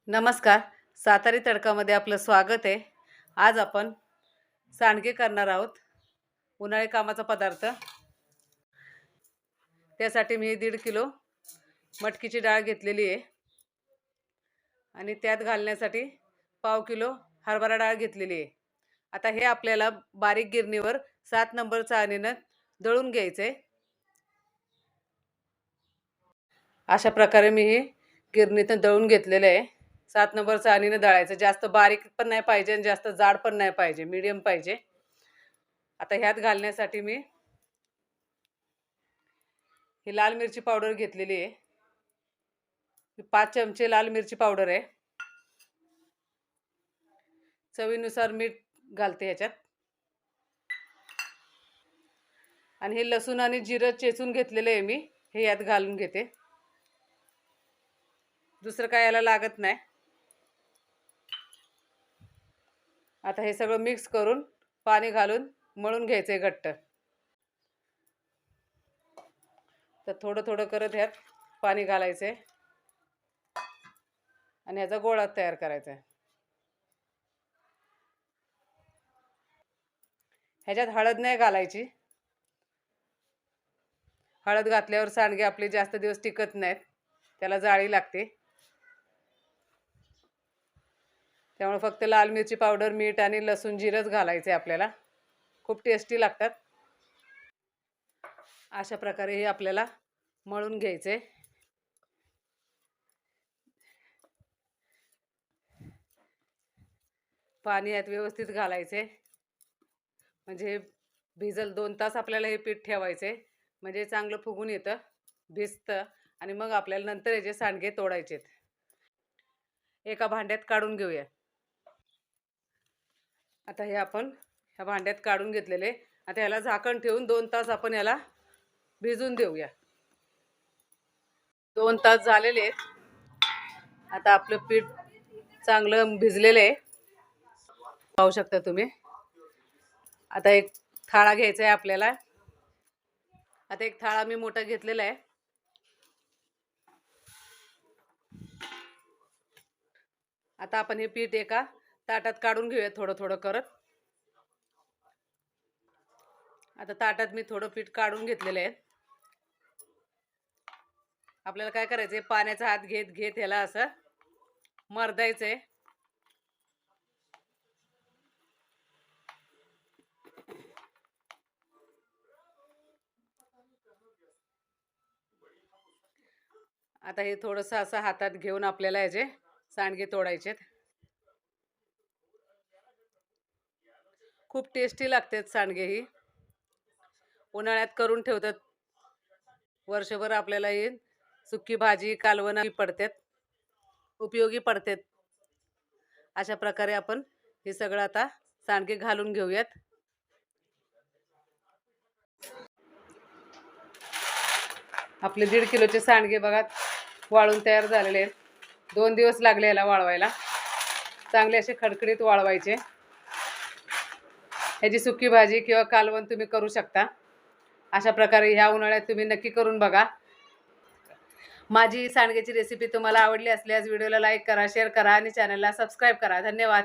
नमस्कार. सातारी तडकामध्ये आपलं स्वागत आहे. आज आपण सांडगे करणार आहोत. उन्हाळी कामाचा पदार्थ. त्यासाठी मी 1.5 किलो मटकीची डाळ घेतलेली आहे आणि त्यात घालण्यासाठी 1/2 किलो हरभरा डाळ घेतलेली आहे. आता हे आपल्याला बारीक गिरणीवर 7 नंबर चाळणीनं दळून घ्यायचं आहे. अशा प्रकारे मी हे गिरणीतून दळून घेतलेलं आहे. 7 नंबर चाळणीने दळायचं. जास्त बारीक पण नाही पाहिजे आणि जास्त जाड पण नाही पाहिजे, मीडियम पाहिजे. आता ह्यात घालण्यासाठी मी ही लाल मिरची पावडर घेतलेली आहे. 5 चमचे लाल मिरची पावडर आहे. चवीनुसार मीठ घालते ह्याच्यात. आणि हे लसूण आणि जिरं चेचून घेतलेलं आहे मी, हे यात घालून घेते. दुसरं काय याला लागत नाही. आता हे सगळं मिक्स करून पाणी घालून मळून घ्यायचंय घट्ट. तर थोडं थोडं करत ह्यात पाणी घालायचंय आणि ह्याचा गोळा तयार करायचा आहे. ह्याच्यात हळद नाही घालायची. हळद घातल्यावर सांडगे आपले जास्त दिवस टिकत नाहीत, त्याला जाळी लागते. त्यामुळे फक्त लाल मिरची पावडर, मीठ आणि लसूण जिरंच घालायचे आपल्याला. खूप टेस्टी लागतात. अशा प्रकारे हे आपल्याला मळून घ्यायचे. पाणी यात व्यवस्थित घालायचे, म्हणजे भिजल. 2 तास आपल्याला हे पीठ ठेवायचे, म्हणजे चांगलं फुगून येतं, भिजतं. आणि मग आपल्याला नंतर याचे सांडगे तोडायचेत. एका भांड्यात काढून घेऊया. आता हे आपण ह्या भांड्यात काढून घेतलेले. आता ह्याला झाकण ठेवून 2 तास आपण याला भिजून देऊया. 2 तास झालेले आहेत. आता आपलं पीठ चांगलं भिजलेलं आहे, पाहू शकता तुम्ही. आता एक थाळा घ्यायचा आहे आपल्याला. आता एक थाळा मी मोठा घेतलेला आहे. आता आपण हे पीठ एका ताटात काढून घेऊया, थोडं थोडं करत. आता ताटात मी थोडं पीठ काढून घेतलेलं आहे. आपल्याला काय करायचंय, पाण्याचा हात घेत घेत ह्याला असं मर्दायचंय. आता हे थोडंसं असं हातात घेऊन आपल्याला याचे सांडगे तोडायचेत. खूप टेस्टी लागतात सांडगे. ही उन्हाळ्यात करून ठेवतात, वर्षभर आपल्याला ही सुकी भाजी कालवण पडतात, उपयोगी पडतात. अशा प्रकारे आपण हे सगळं आता सांडगे घालून घेऊयात. आपले 1.5 किलोचे सांडगे बघा वाळून तयार झालेले आहेत. 2 दिवस लागले याला वाळवायला. चांगले असे खडखडीत वाळवायचे. ह्याची सुकी भाजी किंवा कालवण तुम्ही करू शकता. अशा प्रकारे ह्या उन्हाळ्यात तुम्ही नक्की करून बघा. माझी सांडग्याची रेसिपी तुम्हाला आवडली असल्यास व्हिडिओला लाईक करा, शेअर करा आणि चॅनलला सबस्क्राईब करा. धन्यवाद.